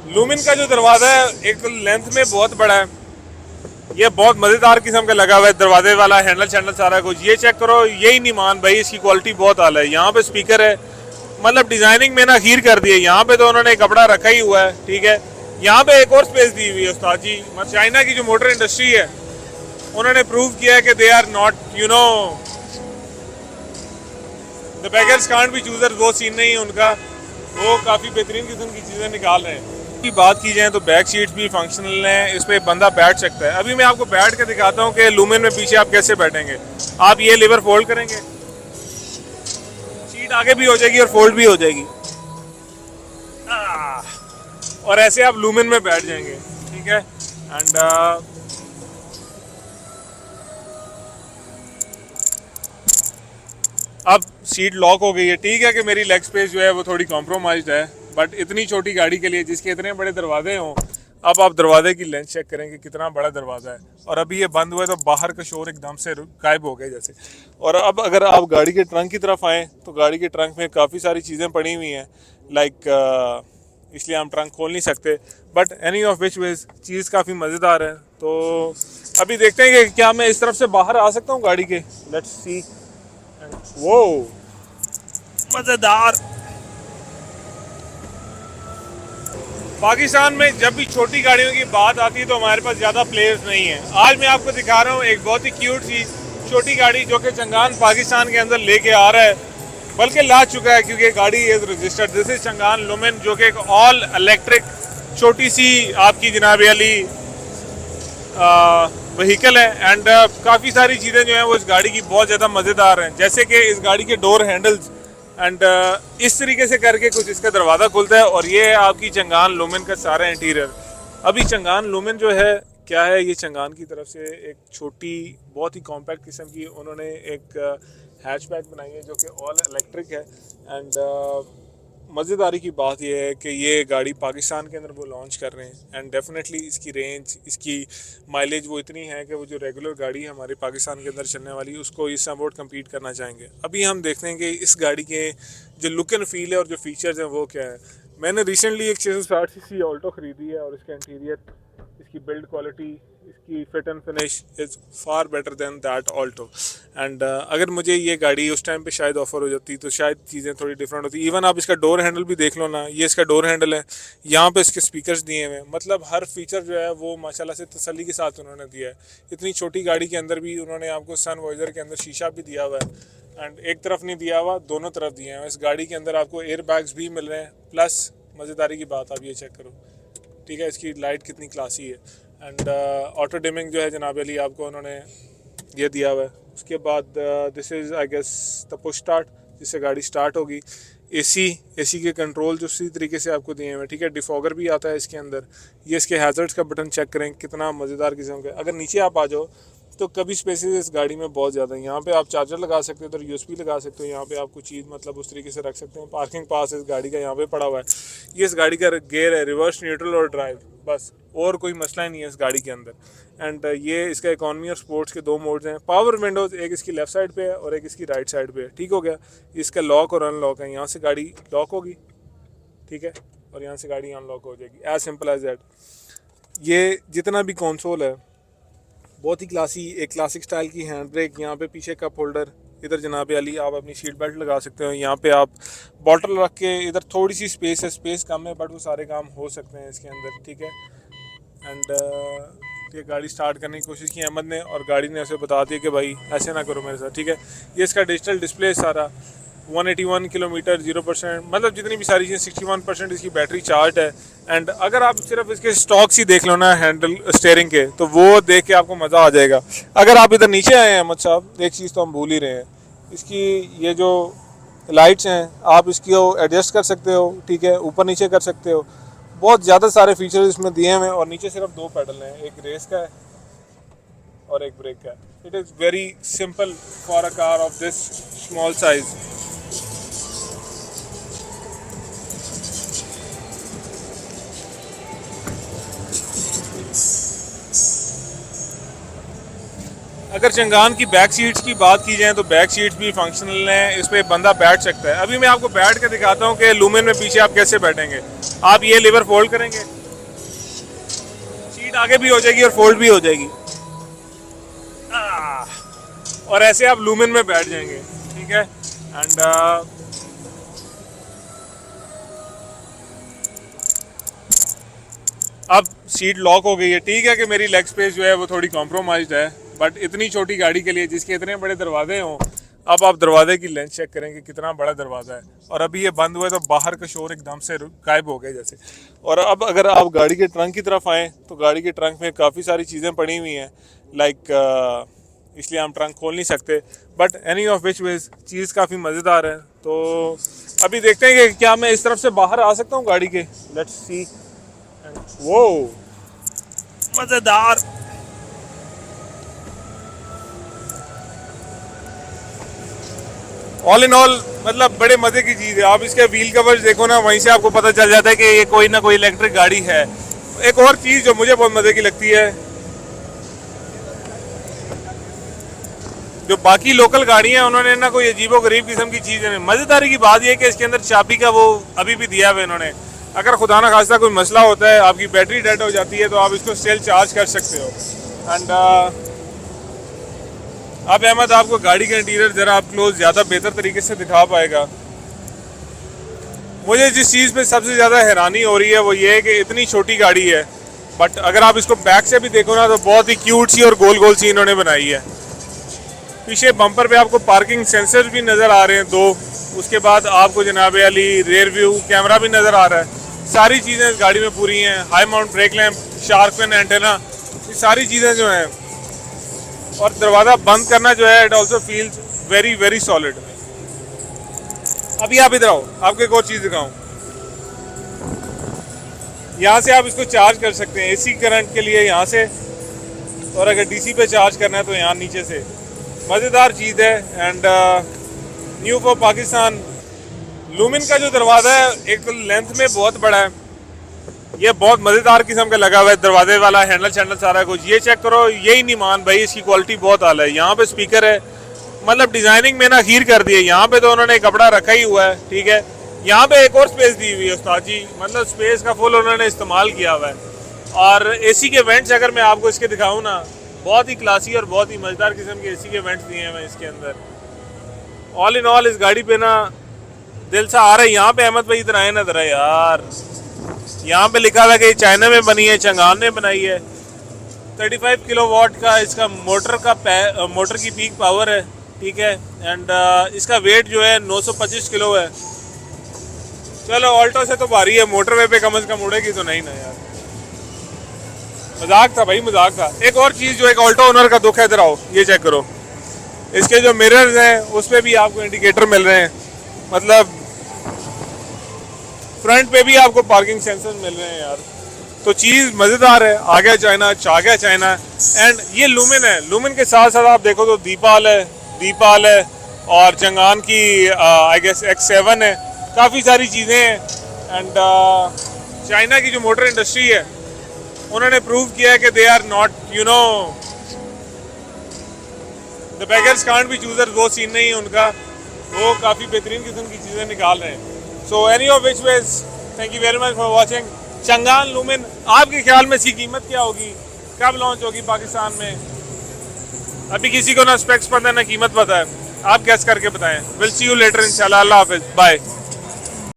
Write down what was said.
लूमिन का जो दरवाज़ा है एक तो लेंथ में बहुत बड़ा है, ये बहुत मज़ेदार किस्म का लगा हुआ है, दरवाजे वाला हैंडल शैंडल सारा कुछ। ये चेक करो, यही नहीं मान भाई, इसकी क्वालिटी बहुत आला है। यहाँ पे स्पीकर है, मतलब डिज़ाइनिंग में ना खीर कर दी है। यहाँ पे तो उन्होंने कपड़ा रखा ही हुआ है, ठीक है। यहाँ पे एक और स्पेस दी हुई है उस्ताद जी। चाइना की जो मोटर इंडस्ट्री है उन्होंने प्रूव किया है कि they are not the beggars can't be chooser, वो सीन नहीं है उनका। वो काफ़ी बेहतरीन किस्म की चीज़ें निकाल रहे हैं। की बात की जाए तो बैक सीट्स भी फंक्शनल हैं, इस पर बंदा बैठ सकता है। अभी मैं आपको बैठ के दिखाता हूँ कि लूमेन में पीछे आप कैसे बैठेंगे। आप ये लीवर फोल्ड करेंगे, सीट आगे भी हो जाएगी और फोल्ड भी हो जाएगी, और ऐसे आप लूमेन में बैठ जाएंगे, ठीक है। एंड अब सीट लॉक हो गई है, ठीक है कि मेरी लेग स्पेस जो है वो थोड़ी कॉम्प्रोमाइज्ड है, बट इतनी छोटी गाड़ी के लिए जिसके इतने बड़े दरवाजे हों, अब आप दरवाजे की लेंथ चेक करेंगे कितना बड़ा दरवाज़ा है। और अभी ये बंद हुआ है तो बाहर का शोर एकदम से गायब हो गया जैसे। और अब अगर आप गाड़ी के ट्रंक की तरफ आएँ तो गाड़ी के ट्रंक में काफ़ी सारी चीज़ें पड़ी हुई हैं, लाइक इसलिए हम ट्रंक खोल नहीं सकते, but any of which ways चीज़ काफ़ी मज़ेदार है। तो अभी देखते हैं कि क्या मैं इस तरफ से बाहर आ सकता हूँ गाड़ी के। Let's see. वो मज़ेदार। पाकिस्तान में जब भी छोटी गाड़ियों की बात आती है तो हमारे पास ज़्यादा प्लेयर्स नहीं है। आज मैं आपको दिखा रहा हूँ एक बहुत ही क्यूट सी छोटी गाड़ी जो कि चंगान पाकिस्तान के अंदर लेके आ रहा है, बल्कि ला चुका है क्योंकि गाड़ी is registered. This is Changan lumen, जो कि एक ऑल इलेक्ट्रिक छोटी सी आपकी जनाब अली व्हीकल है। एंड काफ़ी सारी चीज़ें जो हैं वो इस गाड़ी की बहुत ज़्यादा मज़ेदार हैं, जैसे कि इस गाड़ी के डोर हैंडल्स एंड इस तरीके से करके कुछ इसका दरवाज़ा खुलता है। और ये है आपकी चंगान लुमेन का सारा इंटीरियर। अभी चंगान लुमेन जो है क्या है, ये चंगान की तरफ से एक छोटी बहुत ही कॉम्पैक्ट किस्म की उन्होंने एक हैचबैक बनाई है जो कि ऑल इलेक्ट्रिक है। एंड मज़ेदारी की बात यह है कि ये गाड़ी पाकिस्तान के अंदर वो लॉन्च कर रहे हैं, एंड डेफिनेटली इसकी रेंज, इसकी माइलेज वो इतनी है कि वो जो रेगुलर गाड़ी है हमारे पाकिस्तान के अंदर चलने वाली, उसको इस अबाउट कम्पीट करना चाहेंगे। अभी हम देखते हैं कि इस गाड़ी के जो लुक एंड फील है और जो फीचर्स हैं वो क्या है। मैंने रिसेंटली एक 660cc ऑल्टो ख़रीदी है और इसका इंटीरियर, इसकी बिल्ड क्वालिटी, इसकी fit and finish is far better than that Alto. And अगर मुझे ये गाड़ी उस टाइम पे शायद ऑफ़र हो जाती तो शायद चीज़ें थोड़ी डिफरेंट होती। इवन आप इसका डोर हैंडल भी देख लो ना, ये इसका डोर हैंडल है, यहाँ पे इसके स्पीकर्स दिए हुए हैं, मतलब हर फीचर जो है वो माशाल्लाह से तसल्ली के साथ उन्होंने दिया है। इतनी छोटी गाड़ी के अंदर भी उन्होंने आपको सन वाइजर के अंदर शीशा भी दिया हुआ है, एंड एक तरफ नहीं दिया हुआ, दोनों तरफ दिए हैं। इस गाड़ी के अंदर आपको एयर बैग्स भी मिल रहे हैं। प्लस मज़ेदारी की बात आप ये चेक करो, ठीक है, इसकी लाइट कितनी क्लासी है। एंड ऑटो डिमिंग जो है जनाब अली आपको उन्होंने ये दिया हुआ है। उसके बाद this is I guess the push start, जिससे गाड़ी स्टार्ट होगी। एसी के कंट्रोल जो उसी तरीके से आपको दिए हुए हैं, ठीक है। डिफॉगर भी आता है इसके अंदर। ये इसके हैज़र्ड्स का बटन चेक करें कितना मज़ेदार किस्म का। अगर नीचे आप आ जाओ तो कभी स्पेसेस इस गाड़ी में बहुत ज़्यादा है। यहाँ पे आप चार्जर लगा सकते हो, उधर यूएसबी लगा सकते हो, यहाँ पे आप कुछ चीज़ मतलब उस तरीके से रख सकते हैं। पार्किंग पास इस गाड़ी का यहाँ पे पड़ा हुआ है। ये इस गाड़ी का गेयर है, रिवर्स, न्यूट्रल और ड्राइव, बस और कोई मसला ही नहीं है इस गाड़ी के अंदर। एंड ये इसका इकॉनमी और स्पोर्ट्स के 2 मोड्स हैं। पावर विंडोज़ एक इसकी लेफ़्ट साइड पे है और एक इसकी राइट साइड पे है, ठीक हो गया। इसका लॉक और अनलॉक है, यहाँ से गाड़ी लॉक होगी, ठीक है, और यहाँ से गाड़ी अनलॉक हो जाएगी, एज सिंपल एज दैट। ये जितना भी कंसोल है बहुत ही क्लासी, एक क्लासिक स्टाइल की हैंड ब्रेक, यहाँ पे पीछे कप होल्डर, इधर जनाब अली आप अपनी सीट बेल्ट लगा सकते हो। यहाँ पे आप बॉटल रख के, इधर थोड़ी सी स्पेस है, स्पेस कम है बट वो सारे काम हो सकते हैं इसके अंदर, ठीक है। एंड ये गाड़ी स्टार्ट करने की कोशिश की अहमद ने, और गाड़ी ने उसे बता दिया कि भाई ऐसे ना करो मेरे साथ, ठीक है। ये इसका डिजिटल डिस्प्ले सारा 181 किलोमीटर 0%, मतलब जितनी भी सारी चीज़ें 61% इसकी बैटरी चार्ज है। एंड अगर आप सिर्फ इसके स्टॉक्स ही देख लो ना हैंडल स्टेयरिंग के, तो वो देख के आपको मज़ा आ जाएगा। अगर आप इधर नीचे आए हैं अहमद साहब, एक चीज़ तो हम भूल ही रहे हैं, इसकी ये जो लाइट्स हैं आप इसकी एडजस्ट कर सकते हो, ठीक है, ऊपर नीचे कर सकते हो। बहुत ज़्यादा सारे फीचर्स इसमें दिए हुए हैं। और नीचे सिर्फ 2 पैडल हैं, एक रेस का है और एक ब्रेक का है। It is very simple for a car of this small size. अगर चंगान की बैक सीट्स की बात की जाए तो बैक सीट्स भी फंक्शनल हैं, इस पर बंदा बैठ सकता है। अभी मैं आपको बैठ के दिखाता हूँ कि लूमेन में पीछे आप कैसे बैठेंगे। आप ये लीवर फोल्ड करेंगे, सीट आगे भी हो जाएगी और फोल्ड भी हो जाएगी। और ऐसे आप लूमेन में बैठ जाएंगे, ठीक है। एंड अब सीट लॉक हो गई है। ठीक है कि मेरी लेग स्पेस जो है वो थोड़ी कॉम्प्रोमाइज्ड है, बट इतनी छोटी गाड़ी के लिए जिसके इतने बड़े दरवाजे हों, अब आप दरवाजे की लेंथ चेक करें कि कितना बड़ा दरवाज़ा है। और अभी ये बंद हुआ है तो बाहर का शोर एकदम से गायब हो गया जैसे। और अब अगर आप गाड़ी के ट्रंक की तरफ आएँ तो गाड़ी के ट्रंक में काफ़ी सारी चीज़ें पड़ी हुई हैं, लाइक इसलिए हम ट्रंक खोल नहीं सकते, but any of which ways चीज़ काफ़ी मज़ेदार है। तो अभी देखते हैं कि क्या मैं इस तरफ से बाहर आ सकता हूँ गाड़ी के। Let's see. वो मज़ेदार। ऑल इन ऑल मतलब बड़े मज़े की चीज़ है। आप इसके व्हील कवर्स देखो ना, वहीं से आपको पता चल जाता है कि ये कोई ना कोई इलेक्ट्रिक गाड़ी है। एक और चीज़ जो मुझे बहुत मज़े की लगती है, जो बाकी लोकल गाड़ियां हैं उन्होंने ना कोई अजीबो गरीब किस्म की चीज़ नहीं। मज़ेदारी की बात यह है कि इसके अंदर चाबी का वो अभी भी दिया हुआ है इन्होंने। अगर खुदा ना खास्ता कोई मसला होता है, आपकी बैटरी डेड हो जाती है, तो आप इसको सेल चार्ज कर सकते हो। एंड अब अहमद आपको गाड़ी का इंटीरियर ज़रा आप क्लोज ज़्यादा बेहतर तरीके से दिखा पाएगा। मुझे जिस चीज़ पे सबसे ज़्यादा हैरानी हो रही है वो ये है कि इतनी छोटी गाड़ी है, बट अगर आप इसको बैक से भी देखो ना तो बहुत ही क्यूट सी और गोल गोल सी इन्होंने बनाई है। पीछे बम्पर पे आपको पार्किंग सेंसर भी नज़र आ रहे हैं 2। उसके बाद आपको जनाब अली रेयर व्यू कैमरा भी नज़र आ रहा है। सारी चीज़ें इस गाड़ी में पूरी हैं। High mount brake lamp, shark fin antenna, ये सारी चीज़ें जो हैं। और दरवाज़ा बंद करना जो है it also feels very very solid. अभी आप इधर आओ, आपको एक और चीज़ दिखाऊँ। यहाँ से आप इसको चार्ज कर सकते हैं AC करंट के लिए यहाँ से, और अगर DC पे चार्ज करना है तो यहाँ नीचे से। मज़ेदार चीज़ है। एंड न्यू फॉर पाकिस्तान लूमिन का जो दरवाज़ा है एक लेंथ में बहुत बड़ा है। ये बहुत मज़ेदार किस्म का लगा हुआ है, दरवाजे वाला हैंडल शैंडल सारा कुछ। ये चेक करो, यही नहीं मान भाई, इसकी क्वालिटी बहुत आला है। यहाँ पे स्पीकर है, मतलब डिज़ाइनिंग में ना खीर कर दी है। यहाँ पे तो उन्होंने कपड़ा रखा ही हुआ है, ठीक है। यहाँ पे एक और स्पेस दी हुई है उस्ताद जी, मतलब स्पेस का फुल उन्होंने इस्तेमाल किया हुआ है। और AC के वेंट्स अगर मैं आपको इसके दिखाऊँ ना, बहुत ही क्लासी और बहुत ही मज़ेदार किस्म के AC के वेंट्स दिए हैं इसके अंदर। ऑल इन ऑल इस गाड़ी पे ना दिल सा आ रहा है। यहाँ पे अहमद भाई इधर आए ना ज़रा यार, यहाँ पे लिखा हुआ है कि चाइना में बनी है, चंगान ने बनाई है। 35 किलोवाट का इसका मोटर की पीक पावर है, ठीक है। एंड इसका वेट जो है 925 किलो है। चलो ऑल्टो से तो भारी है, मोटरवे पे कम से कम उड़ेगी तो नहीं ना यार। मजाक था भाई, मजाक था। एक और चीज़ जो एक ऑल्टो ओनर का दुख है, इधर आओ, ये चेक करो। इसके जो मिरर्स हैं उस पर भी आपको इंडिकेटर मिल रहे हैं, मतलब फ्रंट पे भी आपको पार्किंग सेंसर मिल रहे हैं यार। तो चीज़ मज़ेदार है। आ गया चाइना, आ गया चाइना। एंड ये लूमिन है। लूमिन के साथ साथ आप देखो तो दीपाल है और चंगान की आई गेस X7 है। काफ़ी सारी चीज़ें हैं। एंड चाइना की जो मोटर इंडस्ट्री है उन्होंने प्रूव किया है कि they are not the beggars can't be chooser. वो सीन नहीं है उनका, वो काफ़ी बेहतरीन किस्म की चीज़ें निकाल रहे हैं। So any of which ways thank you very much for watching Changan Lumin. आपके ख्याल में इसकी कीमत क्या होगी, कब लॉन्च होगी पाकिस्तान में? अभी किसी को ना स्पेक्स पता है ना कीमत पता है, आप गैस करके बताएं। विल सी यू लेटर इंशाल्लाह। अल्लाह हाफिज़, बाय।